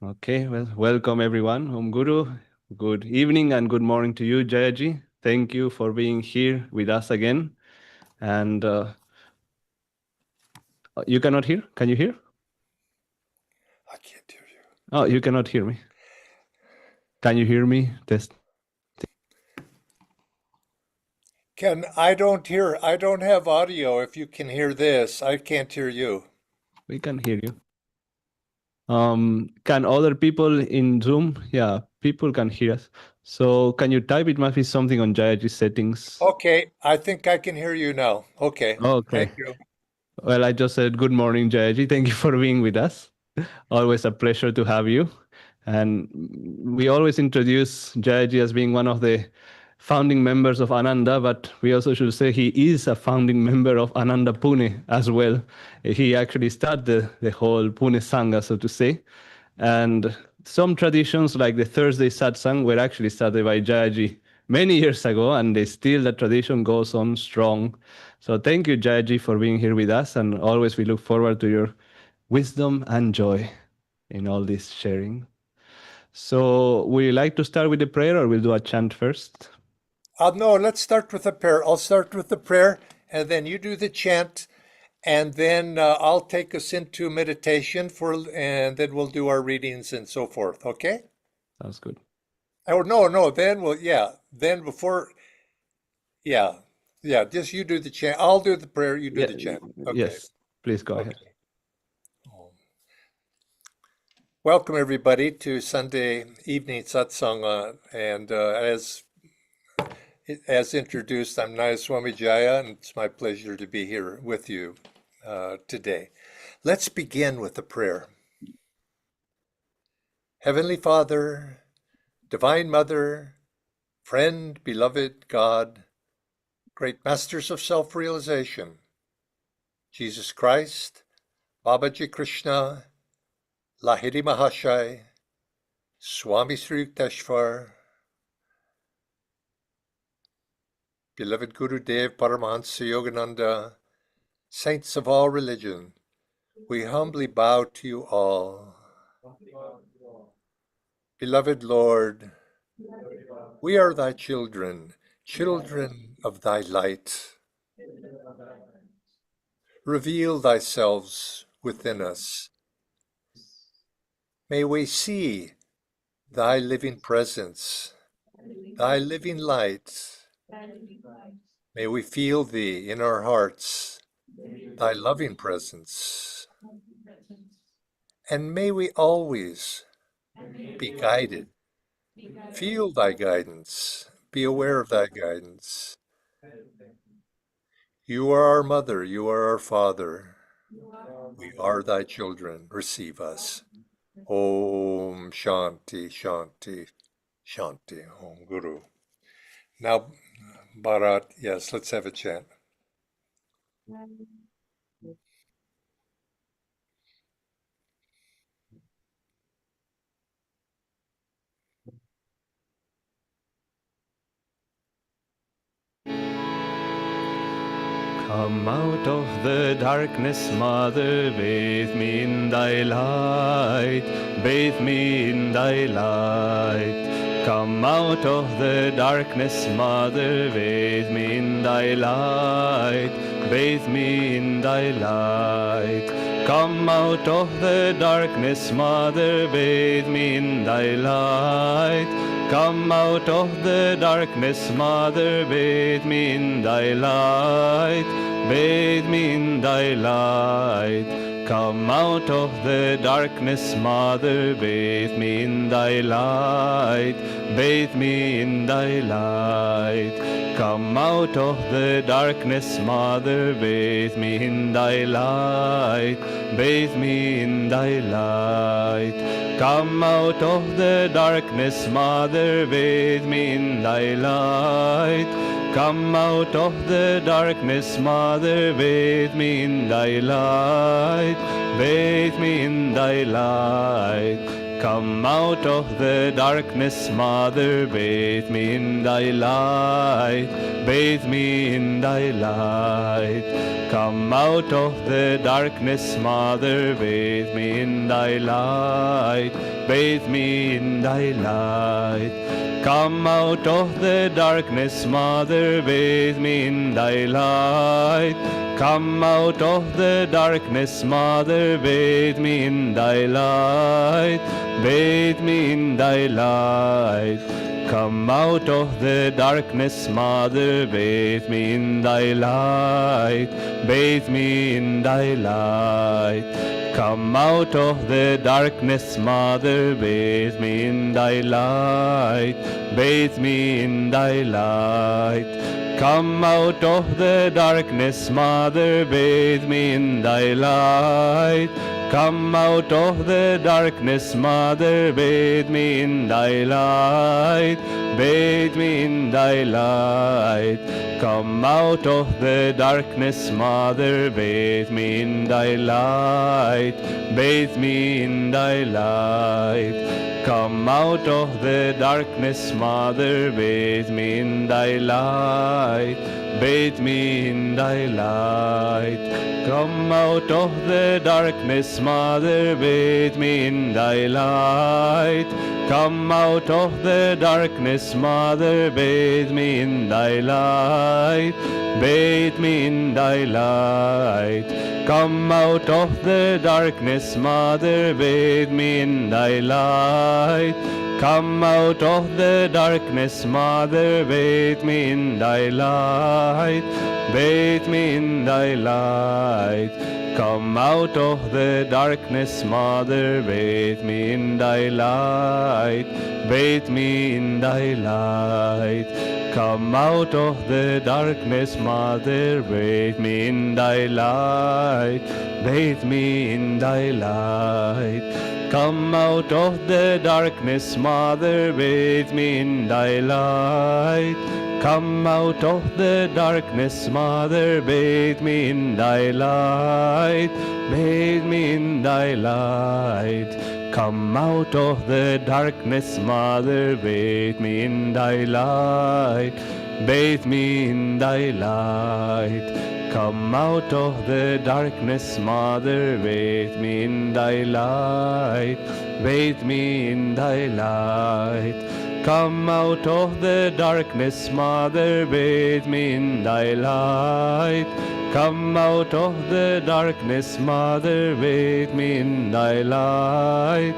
Okay, well, welcome everyone. Om Guru. Good evening and good morning to you, Jayaji. Thank you for being here with us again. And you cannot hear? Can you hear? I can't hear you. Oh, you cannot hear me. Can you hear me? Test. I don't have audio. If you can hear this, I can't hear you. We can hear you. Can other people in Zoom? Yeah, people can hear us. So can you type? It must be something on Jayaji's settings. Okay, I think I can hear you now. Okay, Okay. thank you. Well, I just said good morning, Jayaji. Thank you for being with us. Always a pleasure to have you. And we always introduce Jayaji as being one of the founding members of Ananda, but we also should say he is a founding member of Ananda Pune as well. He actually started the whole Pune Sangha, so to say. And some traditions like the Thursday Satsang were actually started by Jayaji many years ago, and the tradition goes on strong. So thank you, Jayaji, for being here with us, and always we look forward to your wisdom and joy in all this sharing. So would you like to start with the prayer, or we'll do a chant first? No, let's start with the prayer. I'll start with the prayer, and then you do the chant, and then I'll take us into meditation and then we'll do our readings and so forth. Okay? Sounds good. Oh no. Then before, yeah. Just you do the chant. I'll do the prayer. You do the chant. Okay. Yes, please go ahead. Okay. Welcome everybody to Sunday evening satsang, and as introduced, I'm Nayaswami Jaya, and it's my pleasure to be here with you today. Let's begin with a prayer. Heavenly Father, Divine Mother, friend, beloved God, great masters of self-realization, Jesus Christ, Babaji Krishna, Lahiri Mahashai, Swami Sri Yukteswar, beloved Guru Dev Paramahansa Yogananda, saints of all religion, we humbly bow to you all. Beloved Lord, we are thy children, children of thy light. Reveal thyself within us. May we see thy living presence, thy living light. May we feel thee in our hearts, thy loving presence. And may we always be guided, feel thy guidance, be aware of thy guidance. You are our mother, you are our father. We are thy children, receive us. Om Shanti, Shanti, Shanti, Om Guru. Now, Bharat, yes, let's have a chant. Come out of the darkness, Mother, bathe me in thy light, bathe me in thy light. Come out of the darkness, Mother, bathe me in thy light, bathe me in thy light. Come out of the darkness, Mother, bathe me in thy light. Come out of the darkness, Mother, bathe me in thy light, bathe me in thy light. Come out of the darkness, Mother, bathe me in thy light, bathe me in thy light. Come out of the darkness, Mother, bathe me in thy light, bathe me in thy light. Come out of the darkness, Mother, bathe me in thy light. Come out of the darkness, Mother, bathe me in thy light, bathe me in thy light. Come out of the darkness, Mother, bathe me in thy light, bathe me in thy light. Come out of the darkness, Mother, bathe me in thy light, bathe me in thy light. Come out of the darkness, Mother, bathe me in thy light. Come out of the darkness, Mother, bathe me in thy light, bathe me in thy light. Come out of the darkness, Mother, bathe me in thy light, bathe me in thy light. Come out of the darkness, Mother, bathe me in thy light, bathe me in thy light. Come out of the darkness, Mother, bathe me in thy light. Come out of the darkness, Mother, bathe me in thy light, bathe me in thy light. Come out of the darkness, Mother, bathe me in thy light, bathe me in thy light. Come out of the darkness, Mother, bathe me in thy light, bathe me in thy light. Come out of the darkness, Mother, bathe me in thy light. Come out of the darkness, Mother, bathe me in thy light, bathe me in thy light. Come out of the darkness, Mother, bathe me in thy light. Come out of the darkness, Mother, bathe me in thy light, bathe me in thy light. Come out of the darkness, Mother, bathe me in thy light, bathe me in thy light. Come out of the darkness, Mother, bathe me in thy light, bathe me in thy light. Come out of the darkness, Mother, bathe me in thy light. Come out of the darkness, Mother, bathe me in thy light, bathe me in thy light. Come out of the darkness, Mother, bathe me in thy light, bathe me in thy light. Come out of the darkness, Mother, bathe me in thy light, bathe me in thy light. Come out of the darkness, Mother, bathe me in thy light. Come out of the darkness, Mother, bathe me in thy light,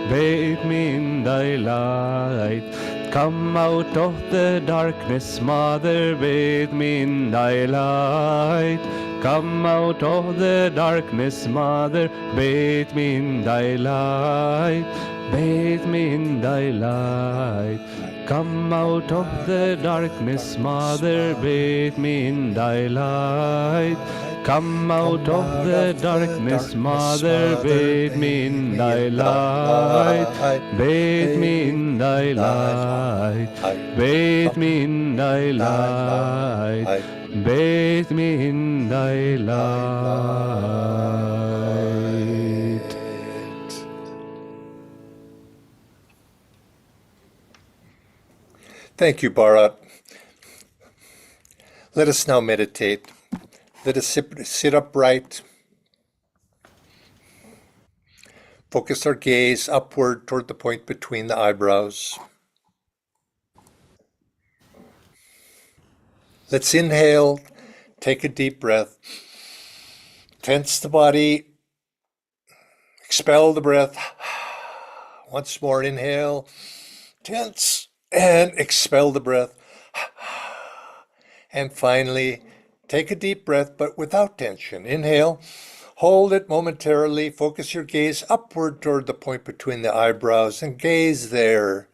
bathe me in thy light. Come out of the darkness, Mother, bathe me in thy light. Come out of the darkness, Mother, bathe me in thy light, bathe me in thy light. Come out of the darkness, Mother, bathe me in thy light. Come out of the darkness, Mother, bathe me in thy light, bathe me in thy light, bathe me in thy light, bathe me in thy light. Thank you, Bharat. Let us now meditate. Let us sit upright. Focus our gaze upward toward the point between the eyebrows. Let's inhale. Take a deep breath. Tense the body. Expel the breath. Once more, inhale. Tense and expel the breath. And finally, take a deep breath, but without tension. Inhale. Hold it momentarily. Focus your gaze upward toward the point between the eyebrows and gaze there.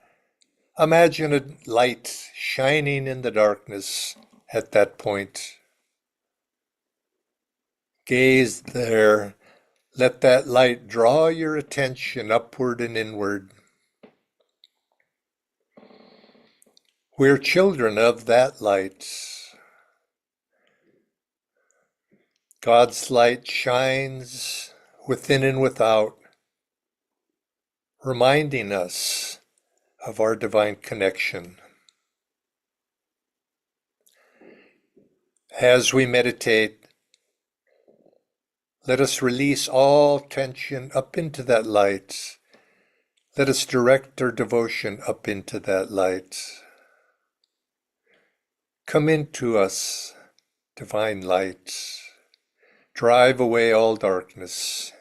Imagine a light shining in the darkness at that point. Gaze there. Let that light draw your attention upward and inward. We're children of that light. God's light shines within and without. reminding us of our divine connection. As we meditate, let us release all tension up into that light. Let us direct our devotion up into that light. Come into us, divine light. Drive away all darkness.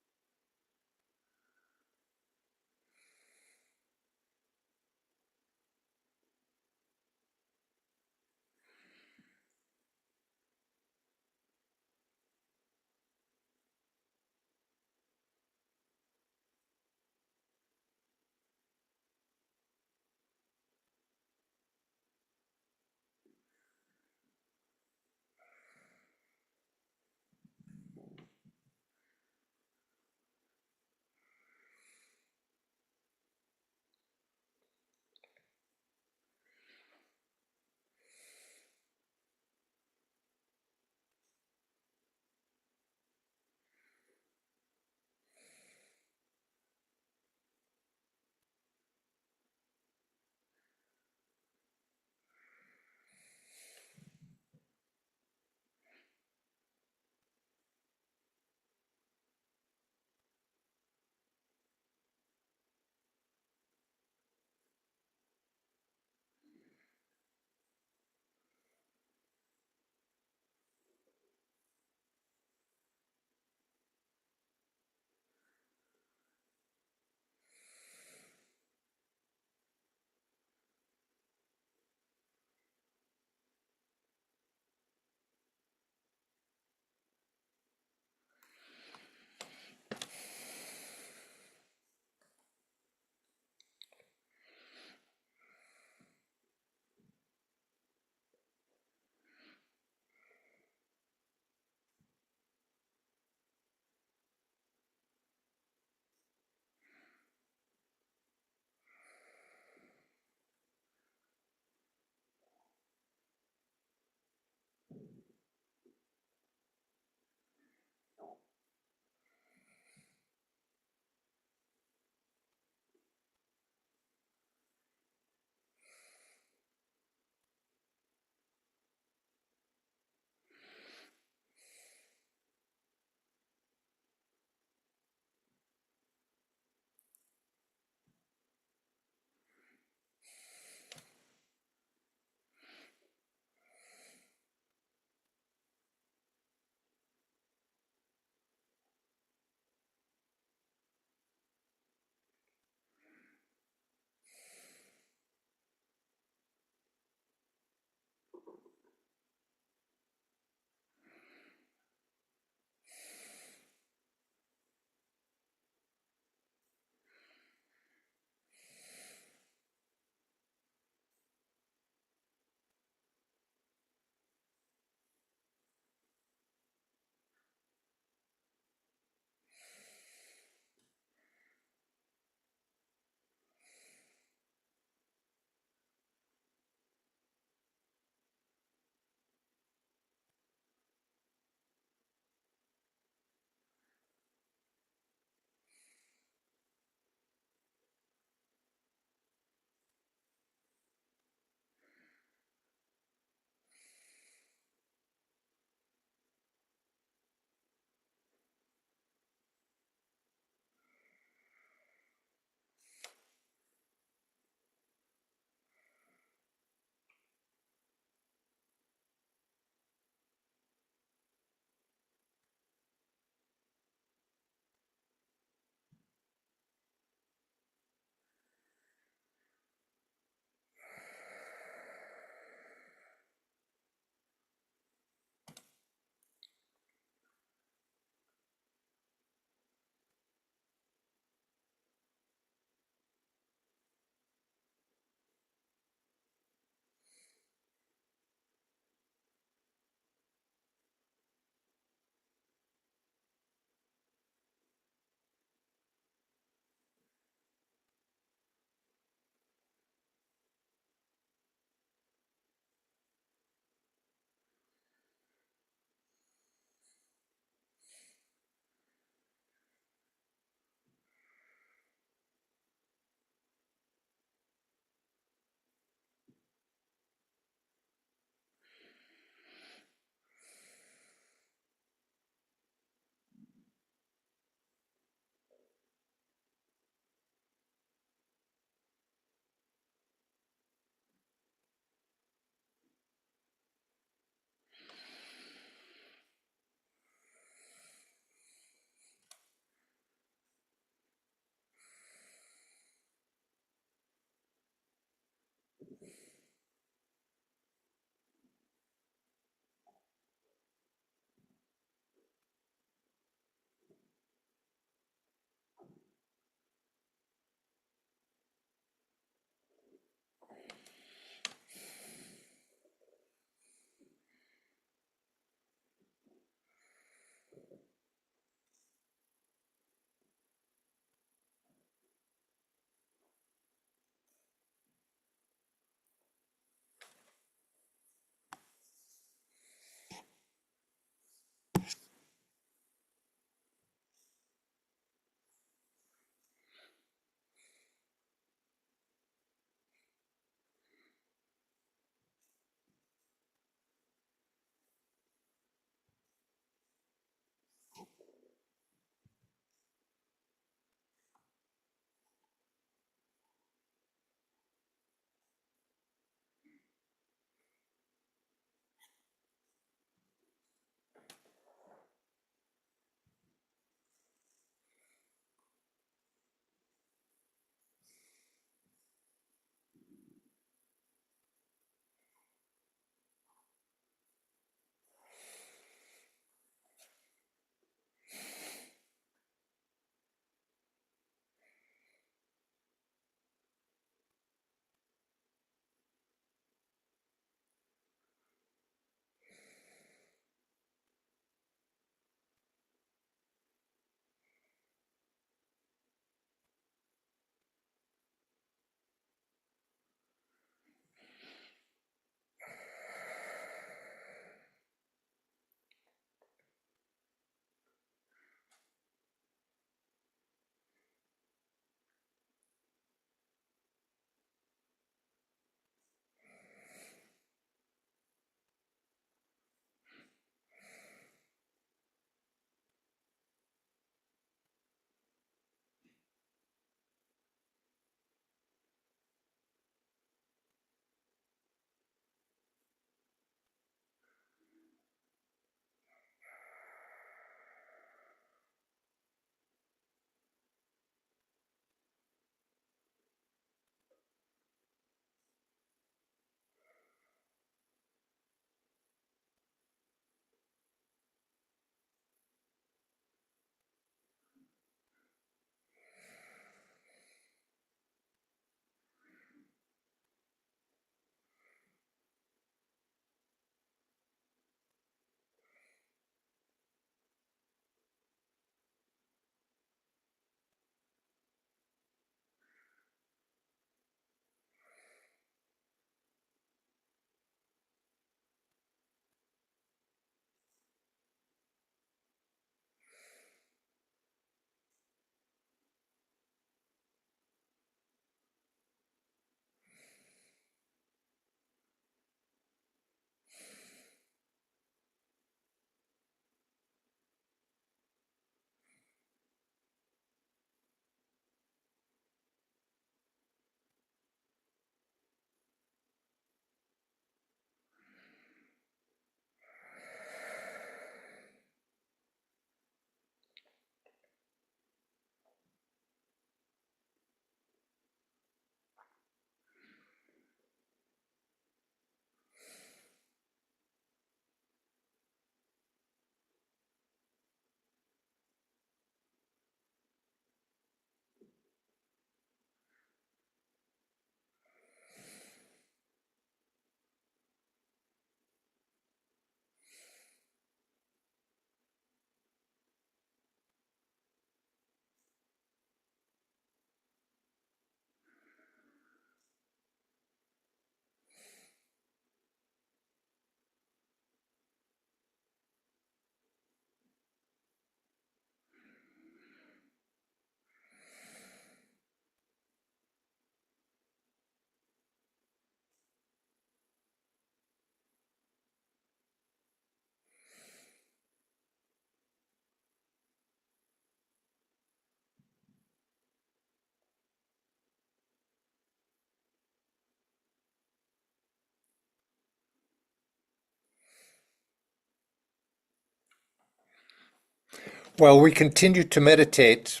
While we continue to meditate,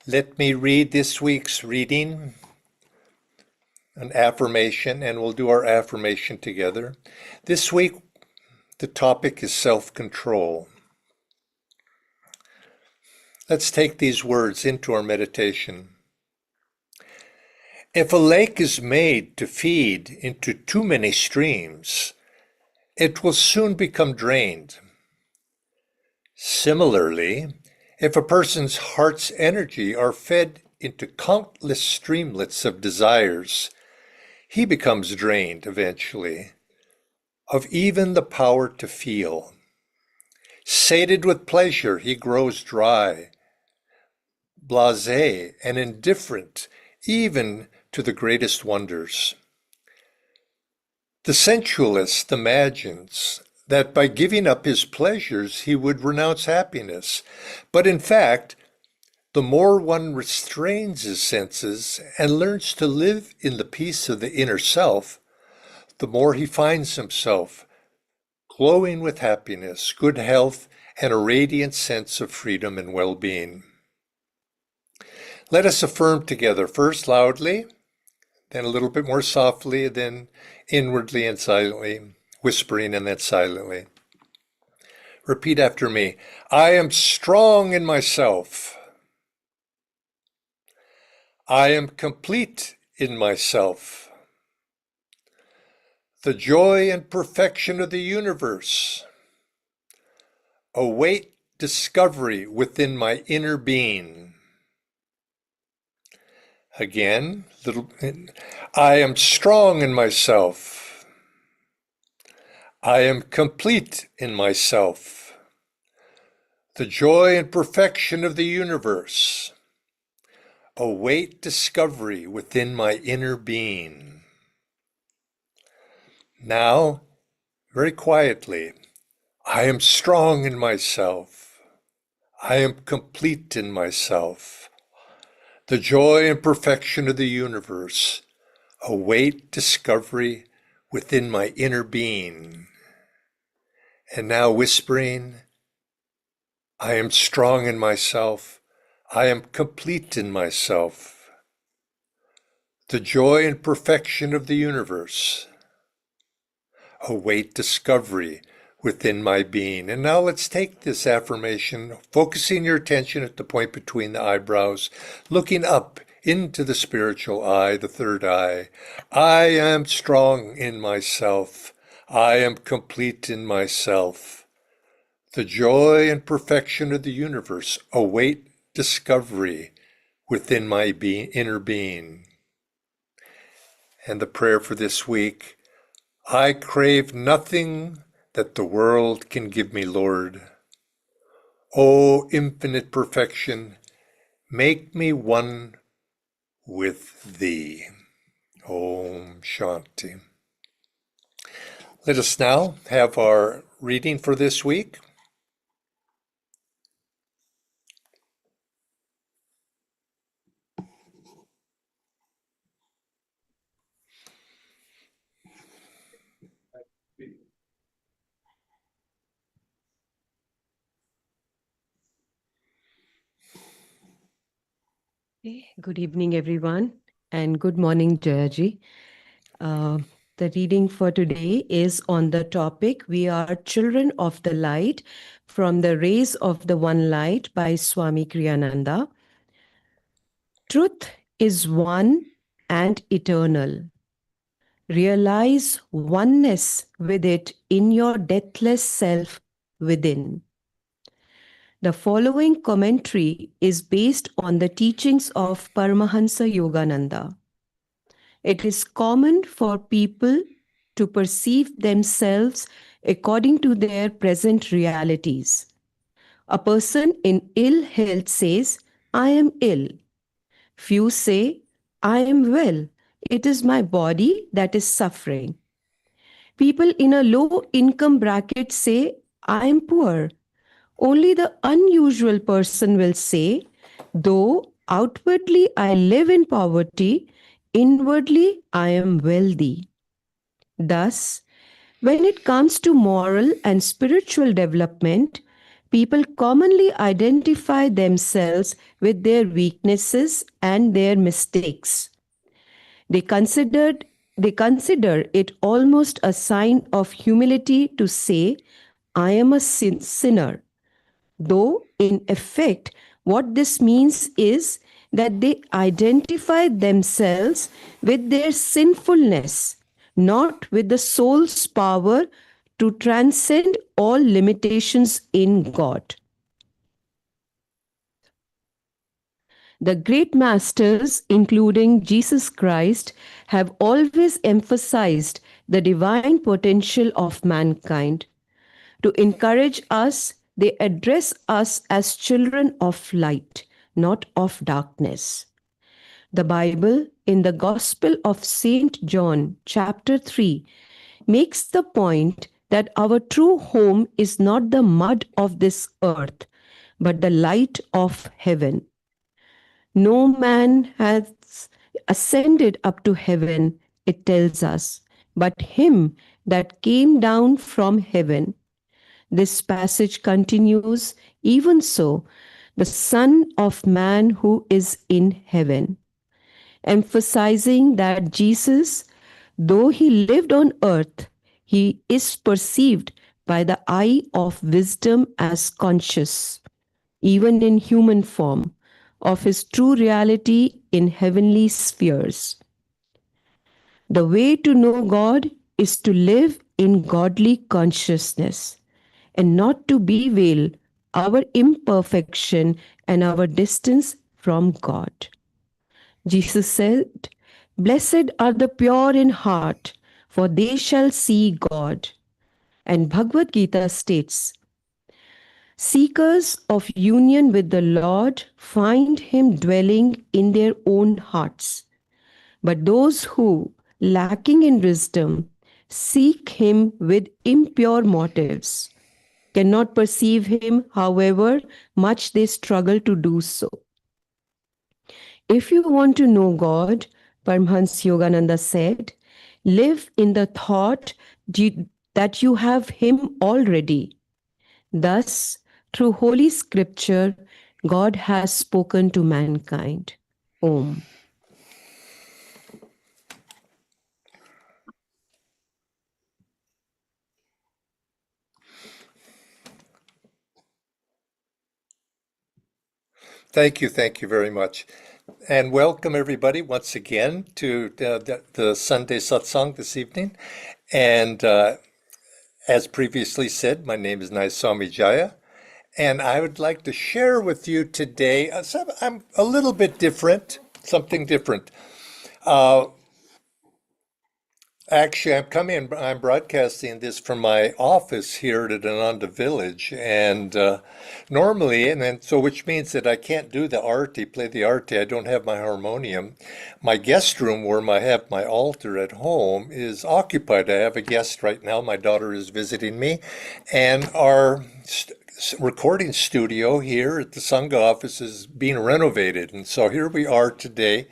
let me read this week's reading, an affirmation, and we'll do our affirmation together. This week, the topic is self-control. Let's take these words into our meditation. If a lake is made to feed into too many streams, it will soon become drained. Similarly, if a person's heart's energy are fed into countless streamlets of desires, he becomes drained eventually of even the power to feel. Sated with pleasure, he grows dry, blasé, and indifferent even to the greatest wonders. The sensualist imagines that by giving up his pleasures, he would renounce happiness. But in fact, the more one restrains his senses and learns to live in the peace of the inner self, the more he finds himself glowing with happiness, good health, and a radiant sense of freedom and well-being. Let us affirm together, first loudly, then a little bit more softly, then inwardly and silently, whispering and then silently. Repeat after me. I am strong in myself. I am complete in myself. The joy and perfection of the universe await discovery within my inner being. Again, I am strong in myself. I am complete in myself. The joy and perfection of the universe await discovery within my inner being. Now, very quietly, I am strong in myself. I am complete in myself. The joy and perfection of the universe await discovery within my inner being. And now whispering, I am strong in myself. I am complete in myself. The joy and perfection of the universe await discovery within my being. And now let's take this affirmation, focusing your attention at the point between the eyebrows, looking up into the spiritual eye, the third eye. I am strong in myself. I am complete in myself. The joy and perfection of the universe await discovery within my inner being. And the prayer for this week, I crave nothing that the world can give me, Lord. O infinite perfection, make me one with Thee. Om Shanti. Let us now have our reading for this week. Good evening, everyone, and good morning, Jayaji. The reading for today is on the topic, We Are Children of the Light, from the Rays of the One Light by Swami Kriyananda. Truth is one and eternal. Realize oneness with it in your deathless self within. The following commentary is based on the teachings of Paramahansa Yogananda. It is common for people to perceive themselves according to their present realities. A person in ill health says, I am ill. Few say, I am well. It is my body that is suffering. People in a low income bracket say, I am poor. Only the unusual person will say, though outwardly I live in poverty, inwardly I am wealthy. Thus, when it comes to moral and spiritual development, people commonly identify themselves with their weaknesses and their mistakes. They considered they consider it almost a sign of humility to say, I am a sinner. Though, in effect, what this means is that they identify themselves with their sinfulness, not with the soul's power to transcend all limitations in God. The great masters, including Jesus Christ, have always emphasized the divine potential of mankind. To encourage us, they address us as children of light, not of darkness. The Bible, in the Gospel of St. John, chapter 3, makes the point that our true home is not the mud of this earth, but the light of heaven. No man has ascended up to heaven, it tells us, but him that came down from heaven. This passage continues, even so, the Son of Man who is in heaven, emphasizing that Jesus, though he lived on earth, he is perceived by the eye of wisdom as conscious, even in human form, of his true reality in heavenly spheres. The way to know God is to live in godly consciousness and not to bewail our imperfection and our distance from God. Jesus said, Blessed are the pure in heart, for they shall see God. And Bhagavad Gita states, Seekers of union with the Lord find him dwelling in their own hearts. But those who, lacking in wisdom, seek him with impure motives, cannot perceive him, however much they struggle to do so. If you want to know God, Paramahansa Yogananda said, live in the thought that you have him already. Thus, through Holy Scripture, God has spoken to mankind. Om. Thank you very much. And welcome everybody once again to the Sunday Satsang this evening. And as previously said, my name is Nayaswami Jaya. And I would like to share with you today, I'm a little bit different, something different. Actually, I'm broadcasting this from my office here at Ananda Village, and normally, so which means that I can't do the arti, play the arti. I don't have my harmonium. My guest room, where I have my altar at home, is occupied. I have a guest right now. My daughter is visiting me, and our recording studio here at the Sangha office is being renovated, and so here we are today.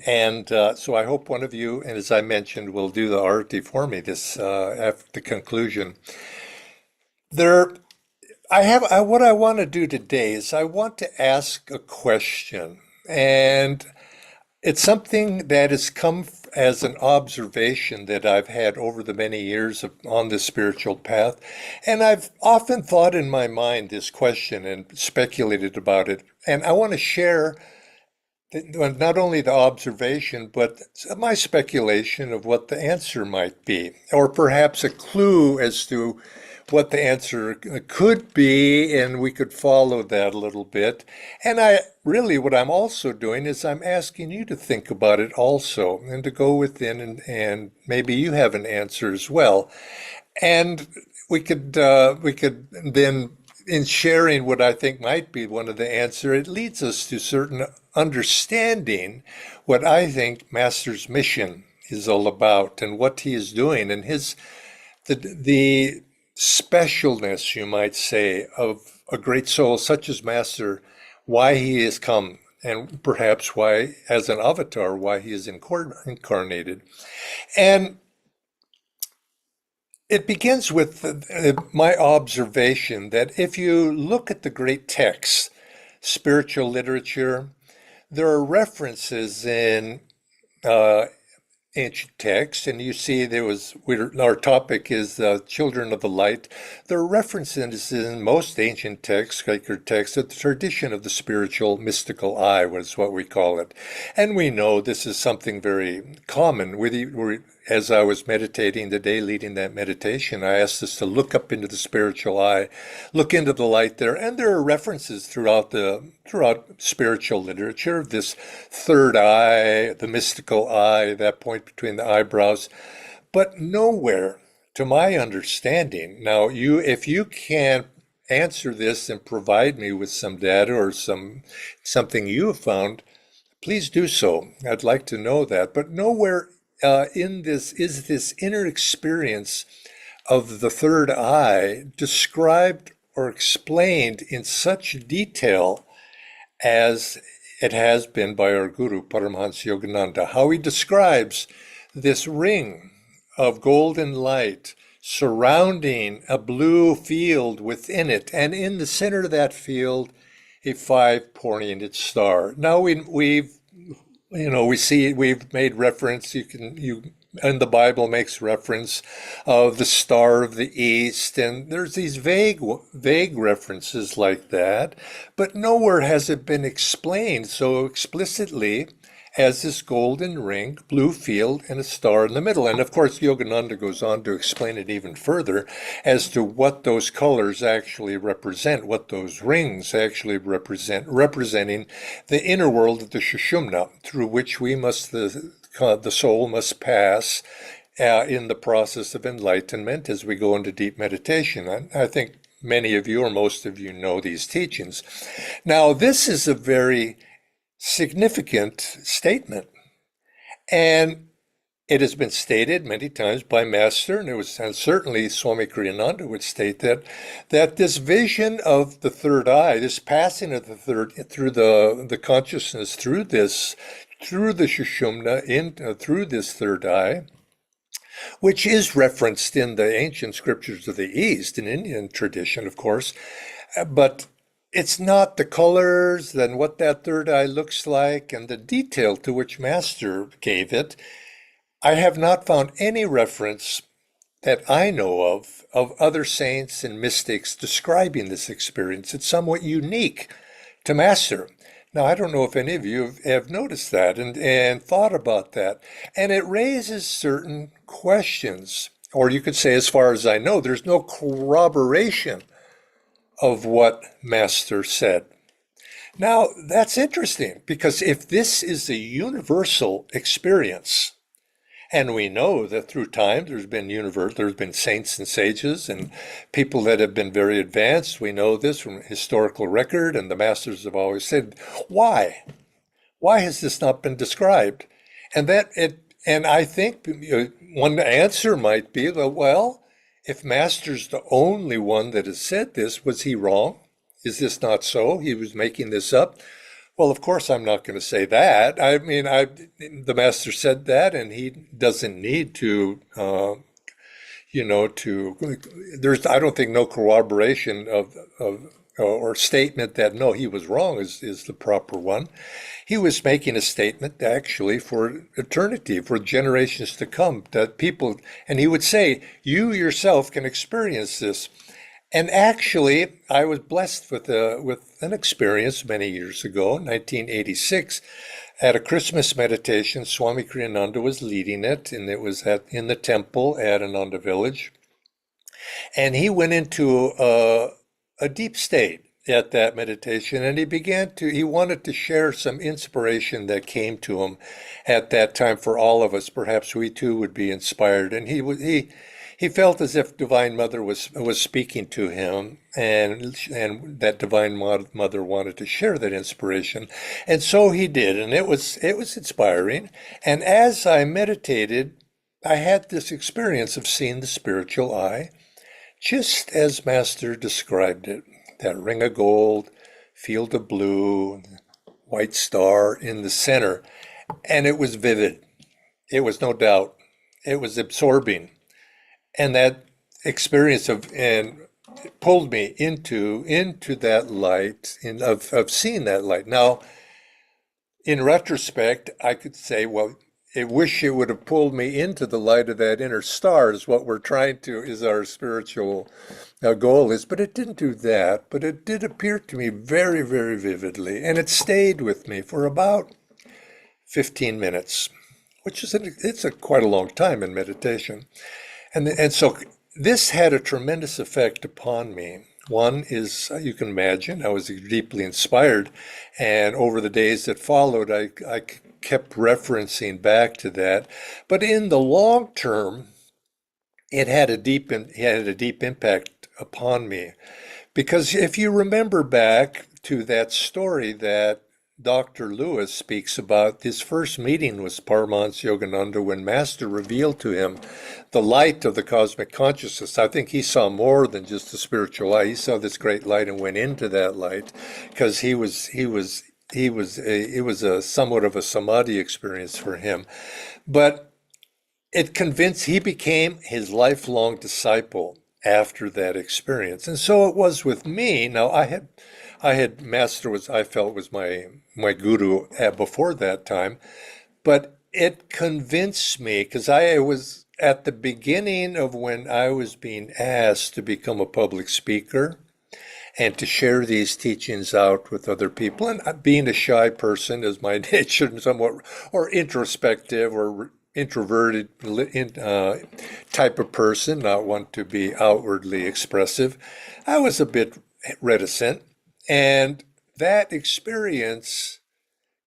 And so I hope one of you, and as I mentioned, will do the arti for me this after the conclusion. What I want to do today is I want to ask a question, and it's something that has come as an observation that I've had over the many years on the spiritual path. And I've often thought in my mind this question and speculated about it. And I want to share not only the observation, but my speculation of what the answer might be, or perhaps a clue as to what the answer could be, and we could follow that a little bit. And what I'm also doing is I'm asking you to think about it also, and to go within, and maybe you have an answer as well. And we could then, in sharing what I think might be one of the answer, it leads us to certain understanding what I think Master's mission is all about and what he is doing, and the specialness, you might say, of a great soul such as Master, why he has come, and perhaps why, as an avatar, why he is incarnated. And It begins with my observation that if you look at the great texts, spiritual literature, there are references in uh, ancient texts, and you see our topic is children of the light. There are references in most ancient texts, sacred texts, the tradition of the spiritual mystical eye was what we call it. And we know this is something very common. As I was meditating today, leading that meditation, I asked us to look up into the spiritual eye, look into the light there, and there are references throughout spiritual literature, this third eye, the mystical eye, that point between the eyebrows, but nowhere, to my understanding. Now, if you can answer this and provide me with some data or something you have found, please do so. I'd like to know that. But nowhere in this is this inner experience of the third eye described or explained in such detail as it has been by our Guru, Paramahansa Yogananda, how he describes this ring of golden light surrounding a blue field within it, and in the center of that field, a five-pointed star. Now we've made reference, and the Bible makes reference of the Star of the East, and there's these vague references like that, but nowhere has it been explained so explicitly as this golden ring, blue field, and a star in the middle. And of course, Yogananda goes on to explain it even further as to what those colors actually represent, what those rings actually represent, representing the inner world of the Shushumna, through which the soul must pass in the process of enlightenment as we go into deep meditation. I think many of you or most of you know these teachings. Now, this is a very significant statement, and it has been stated many times by Master, and certainly Swami Kriyananda would state that this vision of the third eye, this passing of the third through the consciousness through the Shushumna through this third eye, which is referenced in the ancient scriptures of the East, in Indian tradition, of course, but it's not the colors and what that third eye looks like and the detail to which Master gave it. I have not found any reference that I know of other saints and mystics describing this experience. It's somewhat unique to Master. Now, I don't know if any of you have noticed that and thought about that. And it raises certain questions. Or you could say, as far as I know, there's no corroboration of what Master said. Now, that's interesting, because if this is a universal experience, and we know that through time there's been saints and sages and people that have been very advanced. We know this from historical record, and the masters have always said, why? Why has this not been described? And I think one answer might be, well, if Master's the only one that has said this, was he wrong? Is this not so? He was making this up? Well, of course, I'm not going to say that. I mean, the Master said that, and he doesn't need to, there's, I don't think, no corroboration or statement that, no, he was wrong is the proper one. He was making a statement actually for eternity, for generations to come, that people, and he would say, you yourself can experience this. And actually, I was blessed with an experience many years ago, 1986, at a Christmas meditation. Swami Kriyananda was leading it, and it was in the temple at Ananda Village. And he went into a deep state at that meditation, and he wanted to share some inspiration that came to him at that time for all of us. Perhaps we too would be inspired. And he felt as if Divine Mother was speaking to him, and that Divine Mother wanted to share that inspiration. And so he did, and it was inspiring. And as I meditated, I had this experience of seeing the spiritual eye, just as Master described it. That ring of gold, field of blue, white star in the center. And it was vivid. It was no doubt. It was absorbing. And that experience of and pulled me into that light of seeing that light. Now, in retrospect, I could say, well, I wish it would have pulled me into the light of that inner star is what we're trying to, is our spiritual goal is, but it didn't do that. But it did appear to me very, very vividly, and it stayed with me for about 15 minutes, which is quite a long time in meditation. And so this had a tremendous effect upon me. One is, you can imagine, I was deeply inspired, and over the days that followed, I kept referencing back to that. But in the long term, it had a deep impact upon me. Because if you remember back to that story that Dr. Lewis speaks about, his first meeting with Paramahansa Yogananda when Master revealed to him the light of the cosmic consciousness. I think he saw more than just the spiritual light. He saw this great light and went into that light because it was a somewhat of a samadhi experience for him. But he became his lifelong disciple after that experience. And so it was with me. Now I had Master I felt was my guru before that time, but it convinced me because I was at the beginning of when I was being asked to become a public speaker and to share these teachings out with other people. And being a shy person is my nature, somewhat, or introspective or introverted type of person, not one to be outwardly expressive. I was a bit reticent, and that experience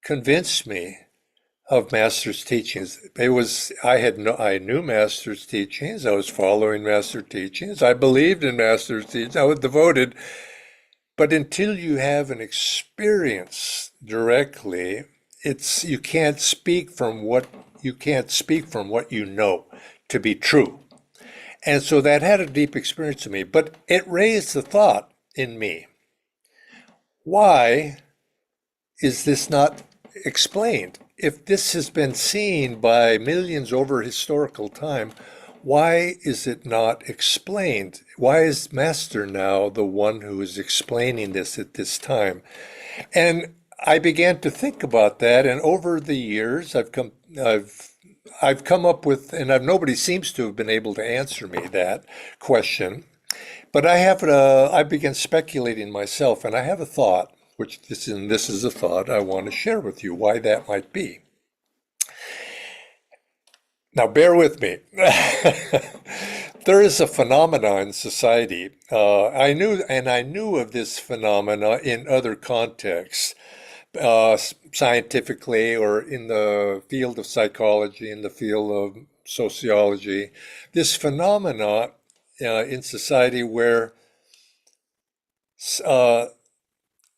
convinced me of Master's teachings. I knew Master's teachings. I was following Master's teachings. I believed in Master's teachings. I was devoted. But until you have an experience directly, you can't speak from what you know to be true. And so that had a deep experience in me, but it raised the thought in me, why is this not explained? If this has been seen by millions over historical time, why is it not explained? Why is Master now the one who is explaining this at this time? And I began to think about that, and over the years, I've come up with, and nobody seems to have been able to answer me that question. But I began speculating myself, and I have a thought, this is a thought I want to share with you, why that might be. Now, bear with me. There is a phenomenon in society. I knew of this phenomena in other contexts, scientifically or in the field of psychology, in the field of sociology. This phenomena in society where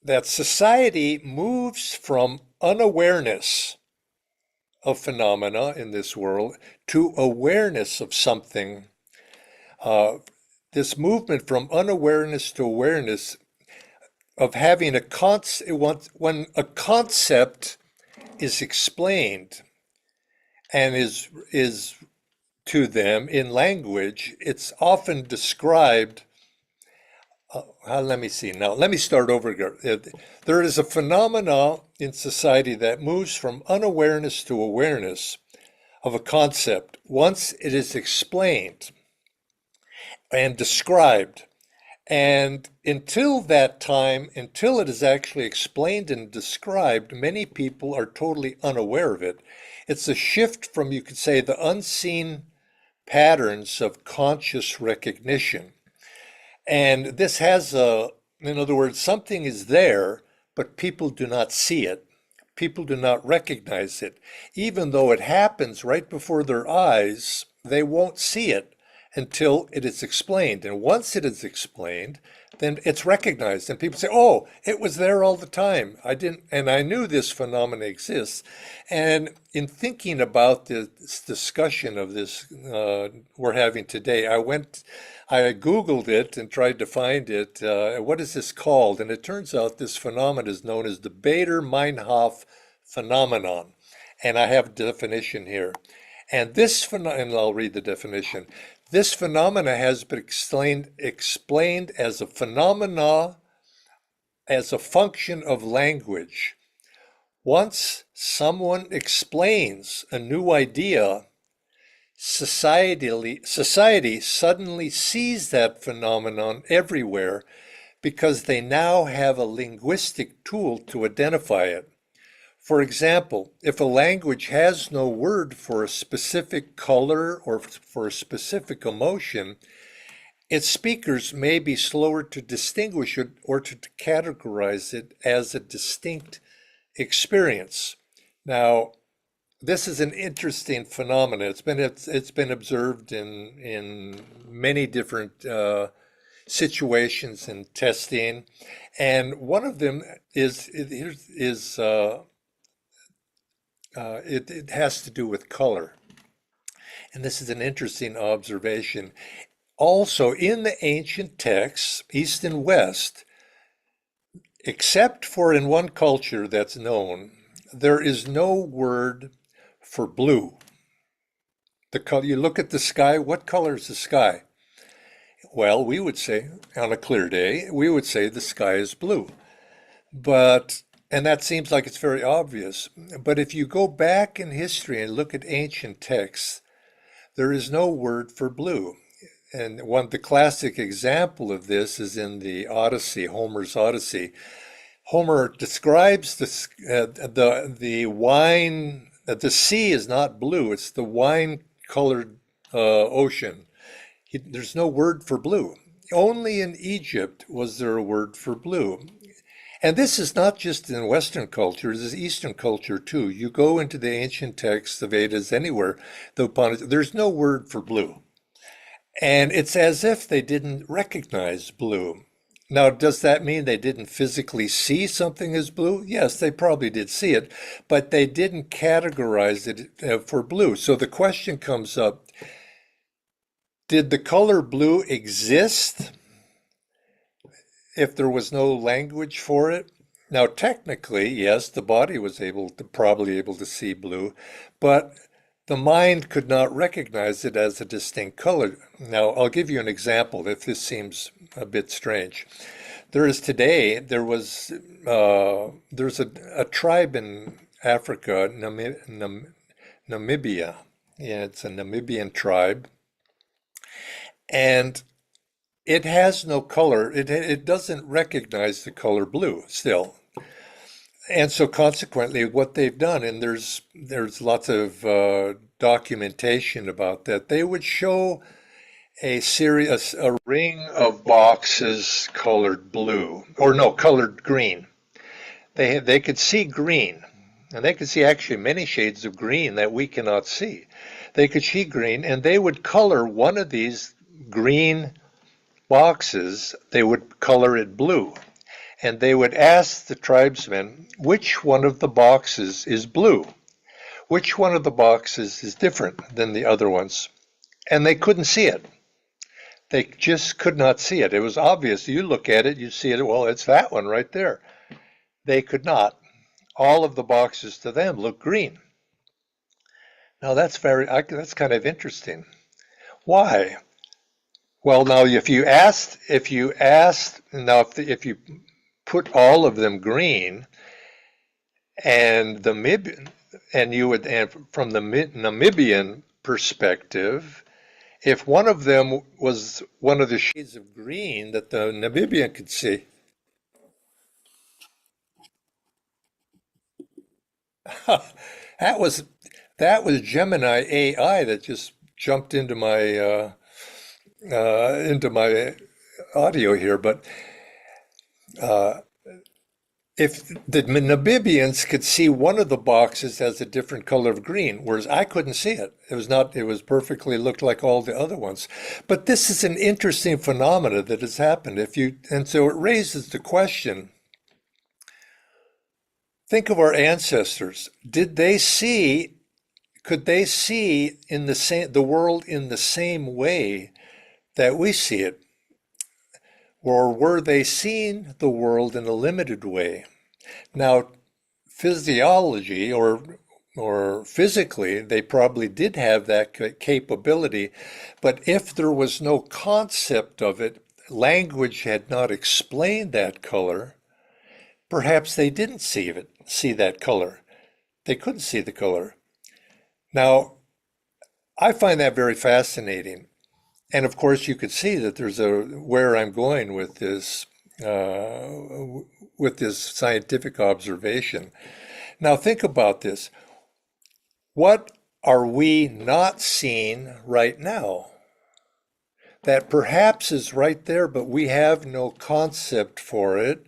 that society moves from unawareness of phenomena in this world to awareness of something. This movement from unawareness to awareness of having when a concept is explained and is to them in language, it's often described. Let me see. Now, let me start over here. There is a phenomena in society that moves from unawareness to awareness of a concept once it is explained and described. And until that time, until it is actually explained and described, many people are totally unaware of it. It's a shift from, you could say, the unseen patterns of conscious recognition. And this in other words, something is there, but people do not see it. People do not recognize it. Even though it happens right before their eyes, they won't see it until it is explained. And once it is explained, then it's recognized. And people say, oh, it was there all the time. I knew this phenomenon exists. And in thinking about this discussion of this we're having today, I Googled it and tried to find it. What is this called? And it turns out this phenomenon is known as the Bader-Meinhof phenomenon. And I have a definition here. And and I'll read the definition. This phenomena has been explained as a phenomena as a function of language. Once someone explains a new idea, society suddenly sees that phenomenon everywhere because they now have a linguistic tool to identify it. For example, if a language has no word for a specific color or for a specific emotion, its speakers may be slower to distinguish it or to categorize it as a distinct experience. Now, this is an interesting phenomenon. It's been observed in many different situations and testing, and one of them it has to do with color. And this is an interesting observation. Also, in the ancient texts, East and West, except for in one culture that's known, there is no word for blue. The color, you look at the sky, what color is the sky? Well, we would say, on a clear day, we would say the sky is blue. And that seems like it's very obvious. But if you go back in history and look at ancient texts, there is no word for blue. And the classic example of this is in the Odyssey, Homer's Odyssey. Homer describes the wine, that the sea is not blue, it's the wine-colored ocean. There's no word for blue. Only in Egypt was there a word for blue. And this is not just in Western culture, this is Eastern culture too. You go into the ancient texts, the Vedas, anywhere, there's no word for blue. And it's as if they didn't recognize blue. Now, does that mean they didn't physically see something as blue? Yes, they probably did see it, but they didn't categorize it for blue. So the question comes up, did the color blue exist if there was no language for it? Now, technically, yes, the body was probably able to see blue, but the mind could not recognize it as a distinct color. Now, I'll give you an example if this seems a bit strange. There's a tribe in Africa, Namibia. Yeah, it's a Namibian tribe. And it has no color. It doesn't recognize the color blue still. And so consequently, what they've done, and there's lots of documentation about that, they would show a ring of boxes colored blue, or no, colored green. They could see green, and they could see actually many shades of green that we cannot see. They could see green, and they would color one of these green boxes, they would color it blue. And they would ask the tribesmen, which one of the boxes is blue? Which one of the boxes is different than the other ones? And they couldn't see it. They just could not see it. It was obvious. You look at it, you see it, well, it's that one right there. They could not. All of the boxes to them look green. Now that's kind of interesting. Why? Well, now if you put all of them green, and from the Namibian perspective, if one of them was one of the shades of green that the Namibian could see, that was Gemini AI that just jumped into my audio here, but if the Namibians could see one of the boxes as a different color of green, whereas I couldn't see it. It was perfectly looked like all the other ones. But this is an interesting phenomena that has happened. And so it raises the question, think of our ancestors. Could they see the world in the same way that we see it? Or were they seeing the world in a limited way? Now, physiology, or or physically, they probably did have that capability. But if there was no concept of it, language had not explained that color, perhaps they didn't see that color. They couldn't see the color. Now, I find that very fascinating. And of course, you could see that there's where I'm going with this scientific observation. Now, think about this. What are we not seeing right now? That perhaps is right there, but we have no concept for it.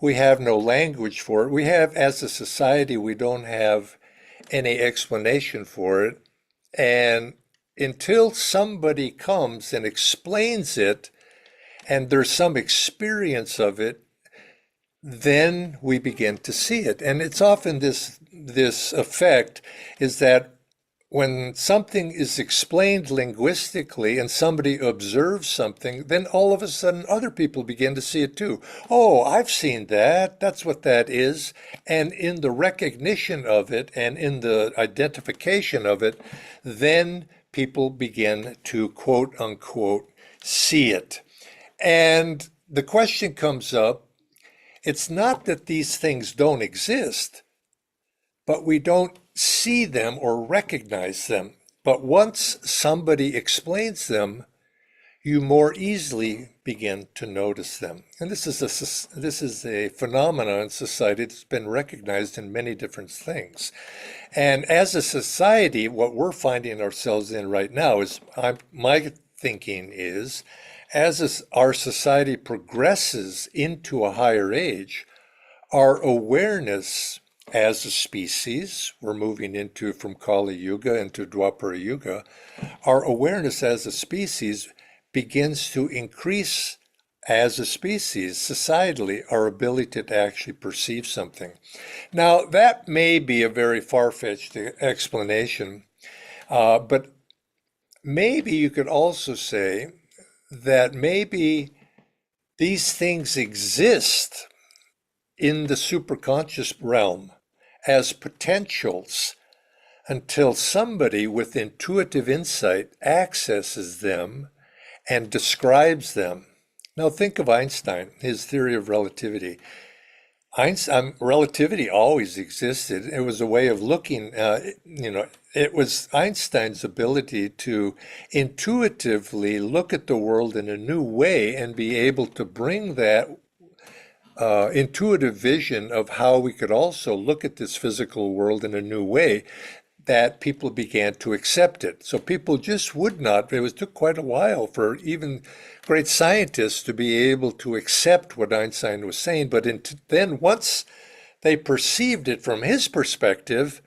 We have no language for it. We have, as a society, we don't have any explanation for it. And until somebody comes and explains it, and there's some experience of it, then we begin to see it. And it's often this effect is that when something is explained linguistically and somebody observes something, then all of a sudden other people begin to see it too. Oh, I've seen that. That's what that is. And in the recognition of it and in the identification of it, then people begin to quote unquote see it. And the question comes up, it's not that these things don't exist, but we don't see them or recognize them. But once somebody explains them, you more easily begin to notice them. And this is a phenomenon in society that's been recognized in many different things. And as a society, what we're finding ourselves in right now is, my thinking is, as our society progresses into a higher age, our awareness as a species, we're moving from Kali Yuga into Dwapara Yuga, our awareness as a species begins to increase as a species, societally, our ability to actually perceive something. Now, that may be a very far-fetched explanation, but maybe you could also say that maybe these things exist in the superconscious realm as potentials until somebody with intuitive insight accesses them and describes them. Now think of Einstein, his theory of relativity. Relativity always existed. It was a way of looking, it was Einstein's ability to intuitively look at the world in a new way and be able to bring that intuitive vision of how we could also look at this physical world in a new way, that people began to accept it. So people just would not, took quite a while for even great scientists to be able to accept what Einstein was saying, but then once they perceived it from his perspective,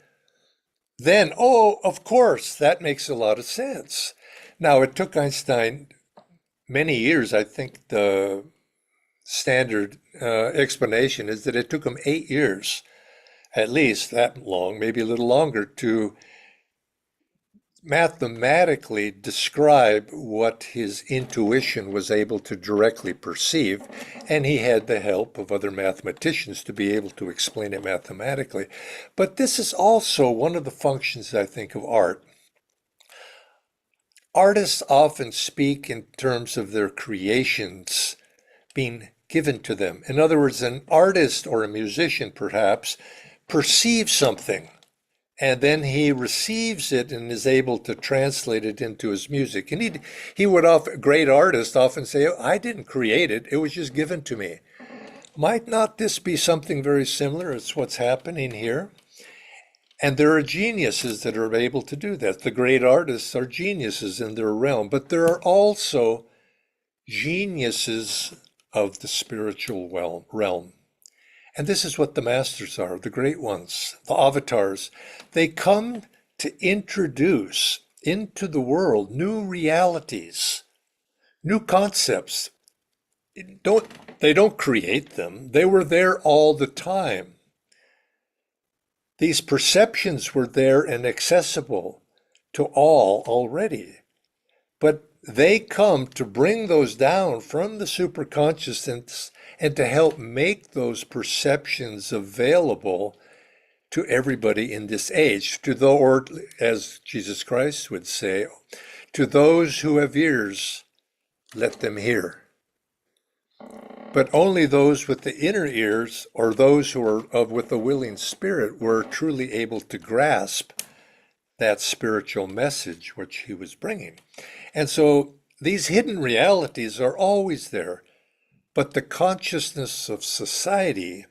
then, oh, of course, that makes a lot of sense. Now, it took Einstein many years. I think the standard explanation is that it took him 8 years, at least that long, maybe a little longer, to mathematically describe what his intuition was able to directly perceive. And he had the help of other mathematicians to be able to explain it mathematically. But this is also one of the functions, I think, of art. Artists often speak in terms of their creations being given to them. In other words, an artist or a musician perhaps perceives something, and then he receives it and is able to translate it into his music. And he would often, great artists often say, oh, I didn't create it, it was just given to me. Might not this be something very similar as what's happening here? And there are geniuses that are able to do that. The great artists are geniuses in their realm, but there are also geniuses of the spiritual realm. And this is what the masters are, the great ones, the avatars. They come to introduce into the world new realities, new concepts. They don't create them. They were there all the time. These perceptions were there and accessible to all already. But they come to bring those down from the superconsciousness and to help make those perceptions available to everybody in this age, or as Jesus Christ would say, to those who have ears, let them hear. But only those with the inner ears, or those who are with a willing spirit, were truly able to grasp that spiritual message which he was bringing. And so these hidden realities are always there, but the consciousness of society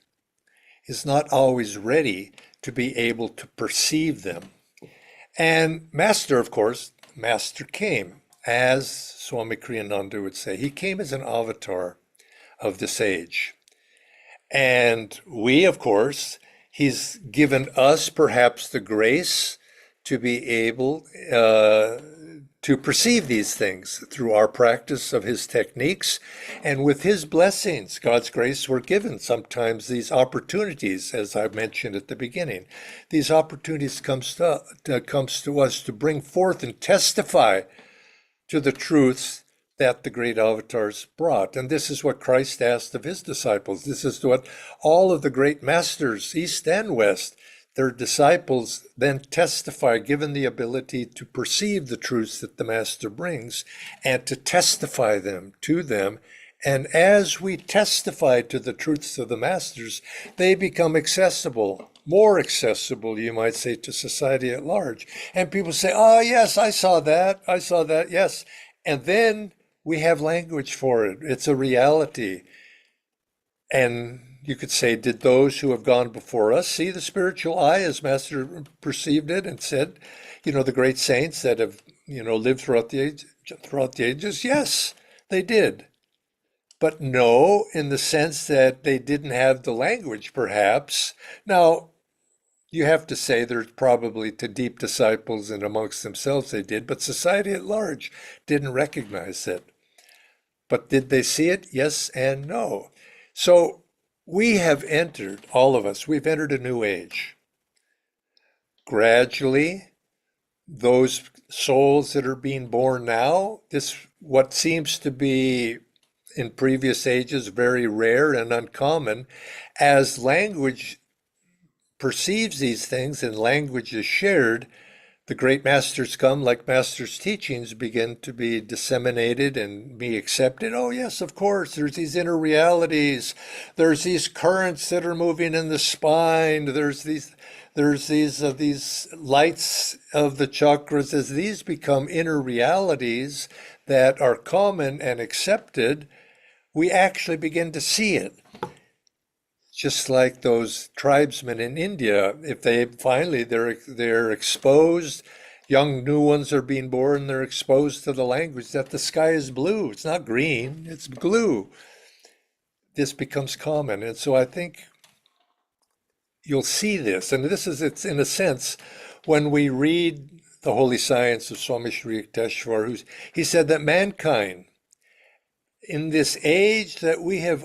is not always ready to be able to perceive them. And Master, of course, Master came, as Swami Kriyananda would say, he came as an avatar of this age. And we, of course, he's given us perhaps the grace to be able to perceive these things through our practice of his techniques. And with his blessings, God's grace, we're given sometimes these opportunities, as I mentioned at the beginning. These opportunities comes to us to bring forth and testify to the truths that the great avatars brought. And this is what Christ asked of his disciples. This is what all of the great masters, East and West, their disciples then testify, given the ability to perceive the truths that the Master brings and to testify them to them. And as we testify to the truths of the Masters, they become accessible, more accessible, you might say, to society at large. And people say, oh, yes, I saw that, yes. And then we have language for it. It's a reality. And you could say, did those who have gone before us see the spiritual eye as Master perceived it and said, the great saints that have, lived throughout the ages? Yes, they did. But no, in the sense that they didn't have the language, perhaps. Now, you have to say there's probably to deep disciples and amongst themselves they did, but society at large didn't recognize it. But did they see it? Yes and no. So we have entered, all of us, we've entered a new age. Gradually, those souls that are being born now, what seems to be in previous ages very rare and uncommon, as language perceives these things and language is shared, the great masters come, like Masters' teachings begin to be disseminated and be accepted. Oh yes, of course, there's these inner realities. There's these currents that are moving in the spine. There's these lights of the chakras. As these become inner realities that are common and accepted, we actually begin to see it. Just like those tribesmen in India, if they finally they're exposed, young new ones are being born, they're exposed to the language that the sky is blue. It's not green, it's blue. This becomes common. And so I think you'll see this. And it's in a sense, when we read the Holy Science of Swami Shri Yukteswar, he said that mankind, in this age that we have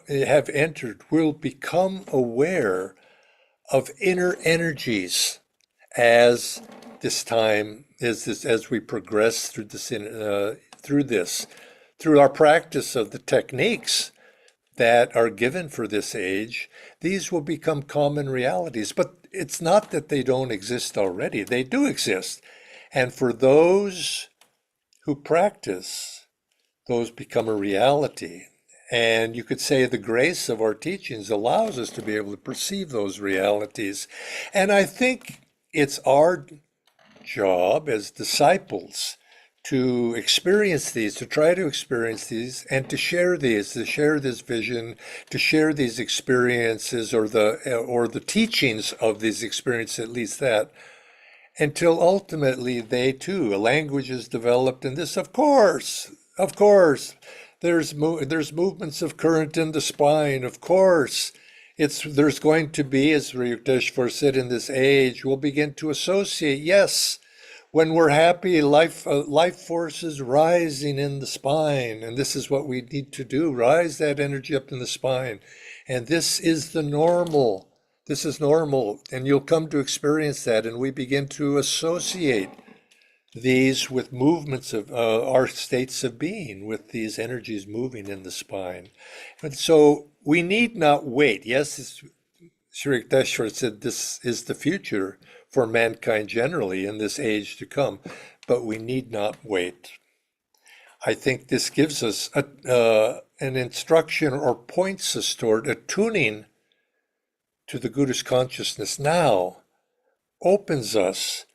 entered, will become aware of inner energies as we progress through our practice of the techniques that are given for this age. These will become common realities, but it's not that they don't exist already. They do exist. And for those who practice, those become a reality. And you could say the grace of our teachings allows us to be able to perceive those realities. And I think it's our job as disciples to experience these, to try to experience these, and to share this vision, to share these experiences or the teachings of these experiences, at least that, until ultimately they too, a language is developed. And this, of course, there's movements of current in the spine. Of course, there's going to be, as Yukteswar said, in this age, we'll begin to associate. Yes, when we're happy, life forces rising in the spine, and this is what we need to do: rise that energy up in the spine. And this is the normal. This is normal, and you'll come to experience that. And we begin to associate these with movements of our states of being, with these energies moving in the spine. And so we need not wait. Yes, Sri Yukteswar said this is the future for mankind generally in this age to come, but we need not wait. I think this gives us an instruction or points us toward attuning to the Guru's consciousness now, opens us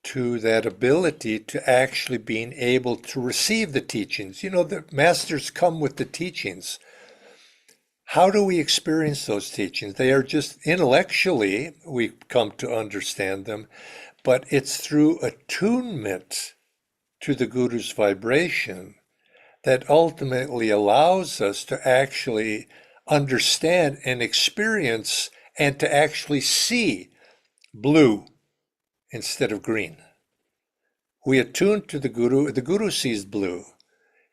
to that ability to actually being able to receive the teachings. You know, the masters come with the teachings. How do we experience those teachings? They are just intellectually, we come to understand them, but it's through attunement to the Guru's vibration that ultimately allows us to actually understand and experience and to actually see blue instead of green. We attune to the Guru sees blue,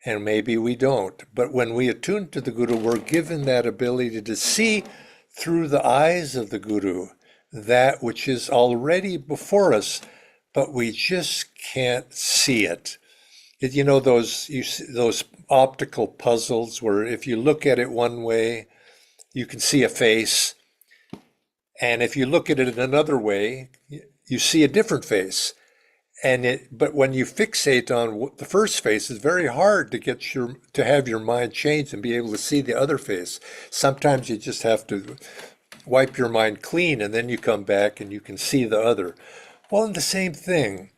and maybe we don't. But when we attune to the Guru, we're given that ability to see through the eyes of the Guru that which is already before us, but we just can't see it. You know those optical puzzles where if you look at it one way, you can see a face, and if you look at it in another way, you see a different face. But when you fixate on the first face, it's very hard to have your mind change and be able to see the other face. Sometimes you just have to wipe your mind clean, and then you come back and you can see the other. Well, the same thing.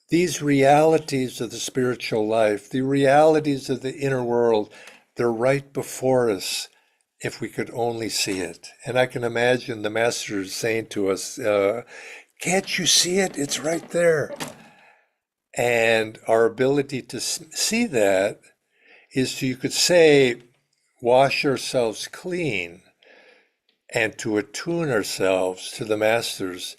These realities of the spiritual life, the realities of the inner world, they're right before us if we could only see it. And I can imagine the masters saying to us, can't you see it? It's right there. And our ability to see that is, you could say, wash ourselves clean and to attune ourselves to the masters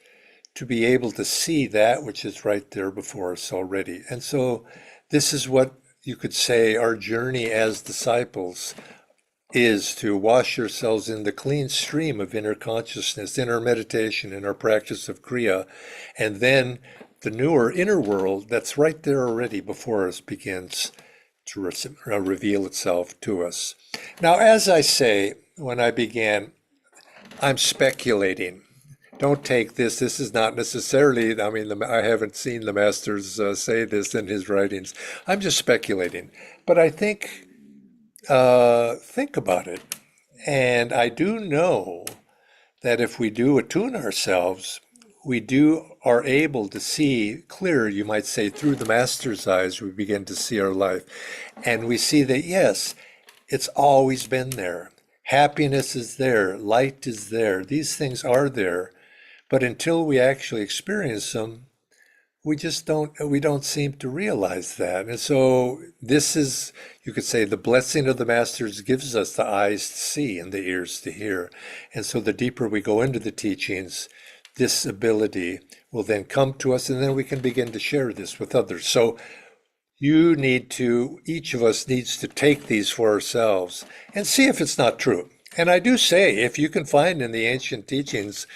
to be able to see that which is right there before us already. And so this is what you could say our journey as disciples is, to wash yourselves in the clean stream of inner consciousness, in our meditation, in our practice of Kriya, and then the newer inner world that's right there already before us begins to reveal itself to us. Now, as I say, when I began, I'm speculating. Don't take this. This is not necessarily, I haven't seen the masters say this in his writings. I'm just speculating. But I think about it. And I do know that if we do attune ourselves, we are able to see clear, you might say, through the master's eyes, we begin to see our life. And we see that, yes, it's always been there. Happiness is there. Light is there. These things are there. But until we actually experience them, we don't seem to realize that. And so this is, you could say, the blessing of the masters gives us the eyes to see and the ears to hear. And so the deeper we go into the teachings, this ability will then come to us, and then we can begin to share this with others. So each of us needs to take these for ourselves and see if it's not true. And I do say, if you can find in the ancient teachings,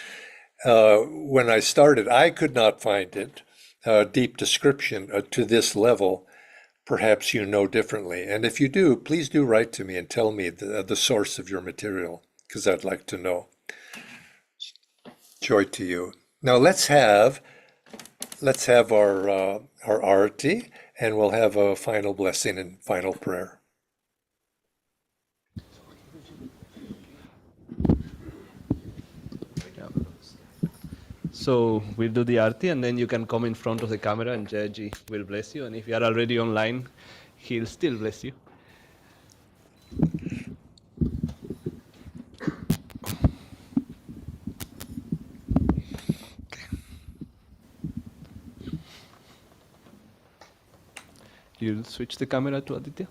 when I started, I could not find it, deep description to this level. Perhaps you know differently. And if you do, please do write to me and tell me the source of your material, because I'd like to know. Joy to you. Now let's have our arati, and we'll have a final blessing and final prayer. So we'll do the arti, and then you can come in front of the camera and Jayaji will bless you. And if you are already online, he'll still bless you. You'll switch the camera to Aditya.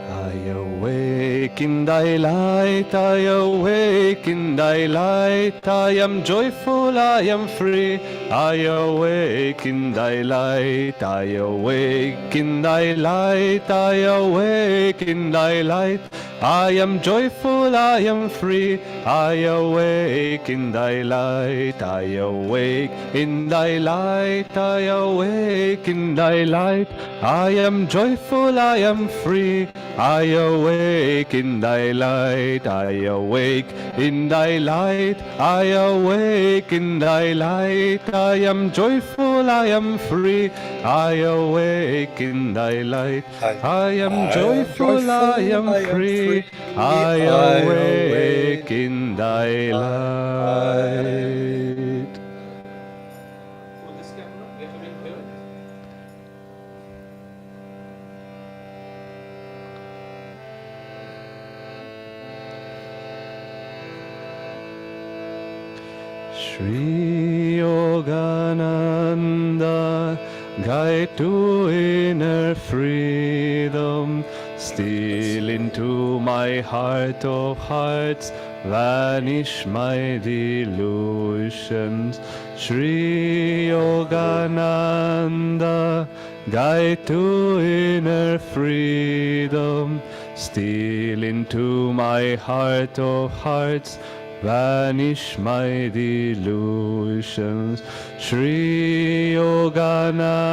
I awake in thy light, I awake in thy light, I am joyful, I am free, I awake in thy light, I awake in thy light, I awake in thy light. I am joyful, I am free, I awake in thy light, I awake in thy light, I awake in thy light. I am joyful, I am free, I awake in thy light, I awake in thy light, I awake in thy light. I am joyful, I am free, I awake in thy light. I am joyful, I am free, I awake in thy light. Shri Yogananda, guide to inner freedom, steal into my heart of hearts, vanish my delusions. Shri Yogananda, guide to inner freedom, steal into my heart of hearts, vanish my delusions. Shri Yogananda,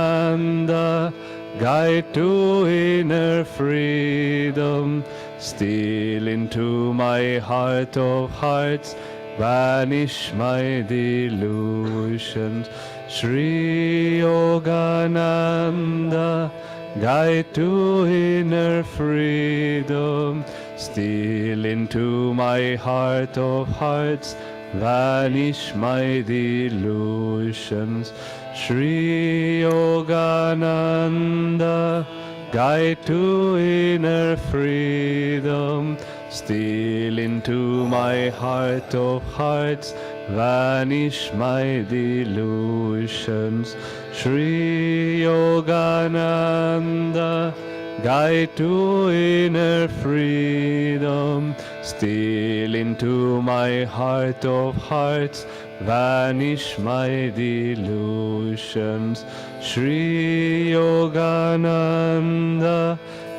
guide to inner freedom, steal into my heart of hearts, vanish my delusions. Shri Yogananda, guide to inner freedom, steal into my heart of hearts, vanish my delusions. Shri Yogananda, guide to inner freedom, steal into my heart of hearts, vanish my delusions. Shri Yogananda, guide to inner freedom, steal into my heart of hearts, vanish my delusions. Shri Yogananda,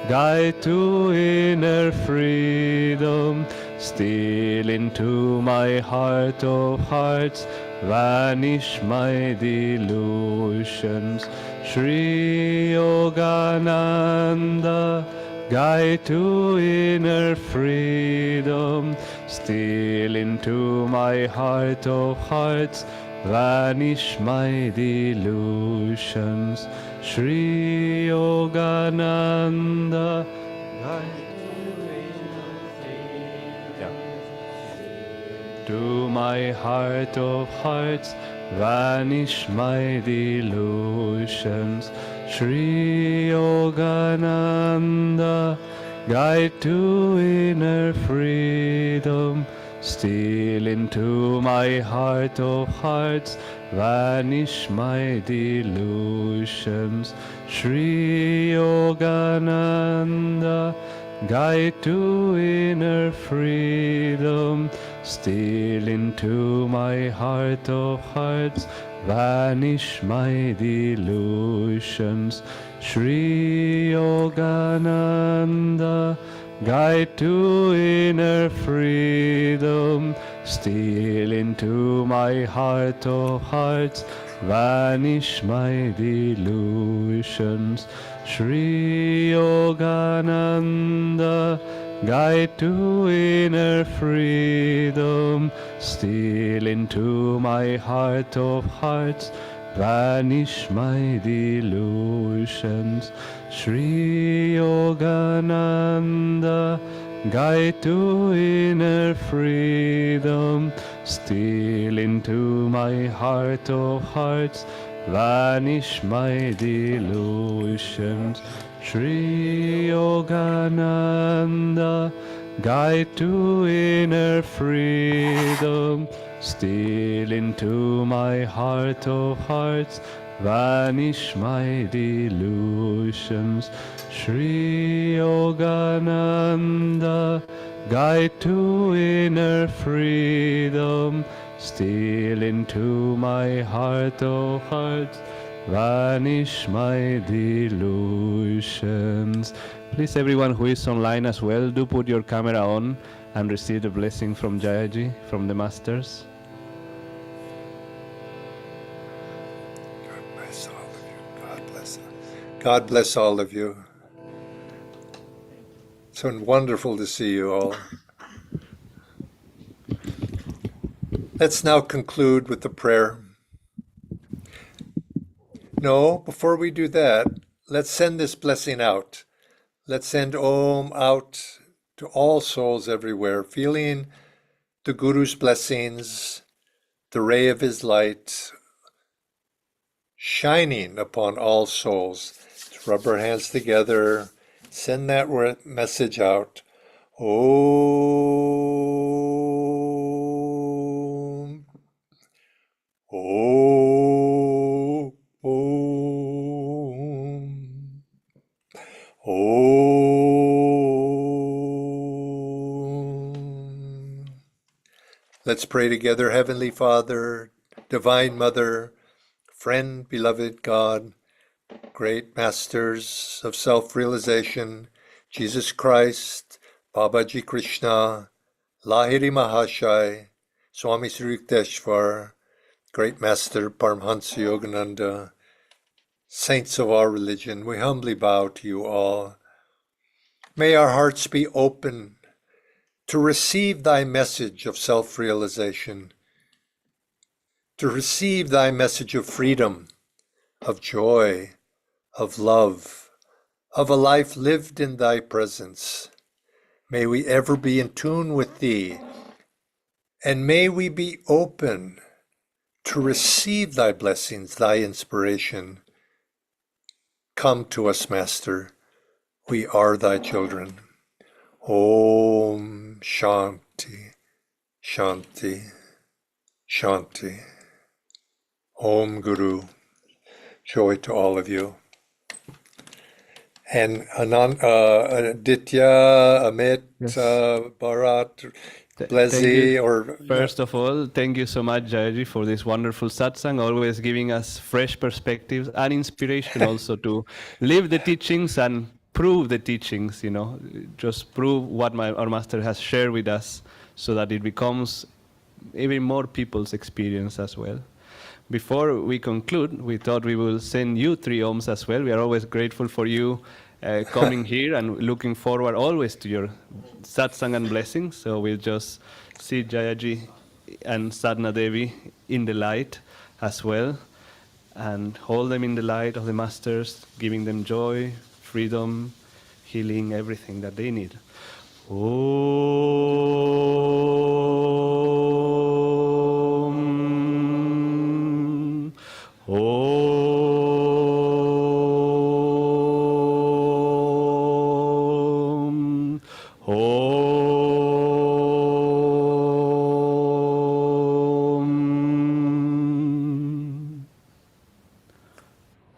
guide to inner freedom, steal into my heart of hearts, vanish my delusions. Shri Yogananda, guide to inner freedom, steal into my heart of hearts, vanish my delusions. Shri Yogananda, guide to my heart of hearts, vanish my delusions. Shri Yogananda, guide to inner freedom, steal into my heart of hearts, vanish my delusions. Shri Yogananda, guide to inner freedom, steal into my heart of hearts, vanish my delusions. Shri Yogananda, guide to inner freedom, steal into my heart of hearts, vanish my delusions. Shri Yogananda, guide to inner freedom, steal into my heart of hearts, vanish my delusions. Shri Yogananda, guide to inner freedom, steal into my heart of hearts, vanish my delusions. Shri Yogananda, guide to inner freedom, steal into my heart of hearts, vanish my delusions. Shri Yogananda, guide to inner freedom, Steal into my heart, O heart, vanish my delusions. Please, everyone who is online as well, do put your camera on and receive the blessing from Jayaji, from the Masters. God bless all of you. God bless. God bless all of you. It's so wonderful to see you all. Let's now conclude with the prayer. No, before we do that, let's send this blessing out. Let's send Om out to all souls everywhere, feeling the Guru's blessings, the ray of his light, shining upon all souls. Let's rub our hands together, send that message out. Om. Om. Om. Om. Let's pray together. Heavenly Father, Divine Mother, friend, beloved God, great masters of self-realization, Jesus Christ, Babaji Krishna, Lahiri Mahashai, Swami Sri Yukteswar, great master Paramhansa Yogananda, saints of our religion, we humbly bow to you all. May our hearts be open to receive thy message of self-realization, to receive thy message of freedom, of joy, of love, of a life lived in thy presence. May we ever be in tune with thee, and may we be open to receive thy blessings, thy inspiration. Come to us, Master. We are thy children. Om Shanti, Shanti, Shanti. Om Guru. Joy to all of you. And Aditya, Amit, Yes. Bharat, Thank Blessy, you. or First of all, thank you so much, Jayaji, for this wonderful satsang, always giving us fresh perspectives and inspiration also to live the teachings and prove the teachings, just prove what our master has shared with us so that it becomes even more people's experience as well. Before we conclude, we thought we will send you 3 ohms as well. We are always grateful for you coming here and looking forward always to your satsang and blessings. So we'll just see Jayaji and Sadhana Devi in the light as well and hold them in the light of the masters, giving them joy, freedom, healing, everything that they need. Om. Om. Om.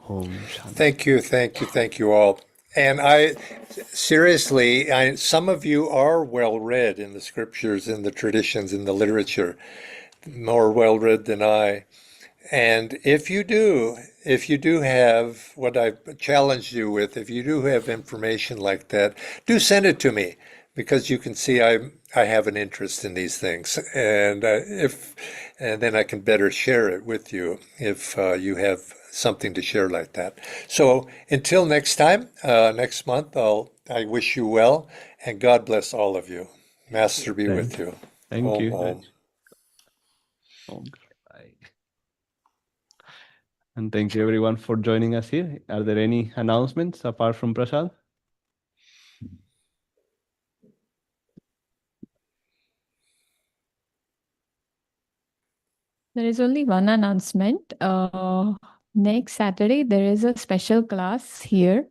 Om Shanti. Thank you all. And seriously, some of you are well read in the scriptures, in the traditions, in the literature, more well read than I. And if you do have what I've challenged you with, if you do have information like that, do send it to me, because you can see I have an interest in these things, and then I can better share it with you if you have something to share like that. So until next time, next month, I wish you well, and God bless all of you. Master be with you. Thank Om, you. Om. Om. Bye. And thank you everyone for joining us here. Are there any announcements apart from Prasad? There is only one announcement. Next Saturday, there is a special class here.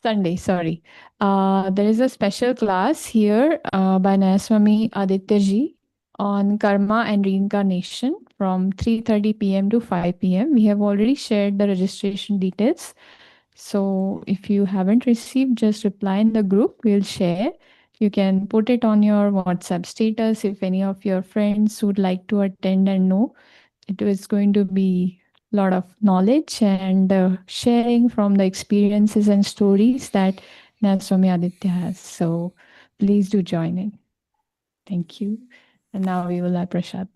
Sunday, sorry. There is a special class here by Nayaswami Aditya Ji on karma and reincarnation from 3:30 p.m. to 5 p.m. We have already shared the registration details. So if you haven't received, just reply in the group. We'll share. You can put it on your WhatsApp status if any of your friends would like to attend and know. It is going to be a lot of knowledge and sharing from the experiences and stories that Nayaswami Aditya has. So please do join in. Thank you. And now we will have Prashad.